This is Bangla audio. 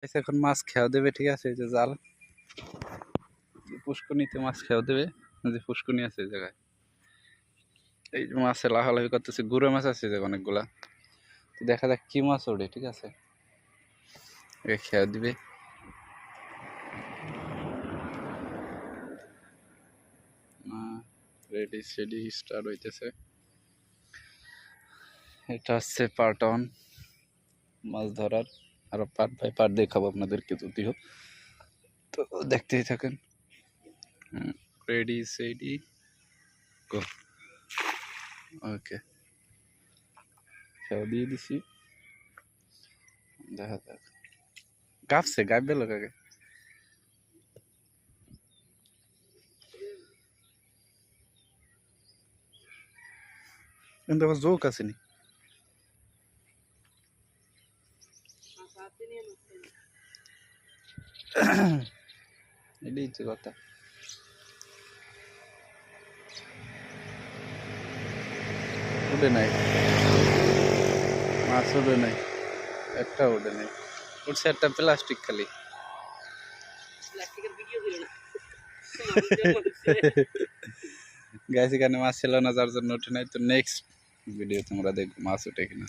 এখন মাছ খেয়াও দেবে, ঠিক আছে? এই যে জাল, পুষ্কনিতে মাছ খেয়াও দেবে, যে পুষ্কনি আছে এই জায়গায়, এই যে মাছে লাফালাফি করতেছে, গুঁড়ো মাছ আছে যে অনেকগুলা, তো দেখা যাক কি মাছ ওঠে, ঠিক আছে? খেয়াও দিবে। রেডি সেডি স্টার্ট হইতেছে। এটা হচ্ছে পার্ট 1 মাছ ধরার, আরো পার্ট বাই পার্ট দেখাবো আপনাদেরকে যদিও, তো দেখতেই থাকেন। রেডি সেডি গো। ওকে, খেয়াও দিয়ে দিছি, দেখা যাক। গাপছে, গাইবে লোক আগে। কিন্তু আবার জোক আসেনি। এটাই হচ্ছে কথা। উঠে নাই মাছ, উঠে নাই একটা, উঠে নাই। উঠছে একটা প্লাস্টিক খালি। গাছ এখানে মাছ ছিল না, যার জন্য উঠে নাই। তো নেক্সট ভিডিও তোমরা দেখবো মাছ উঠে কিনা।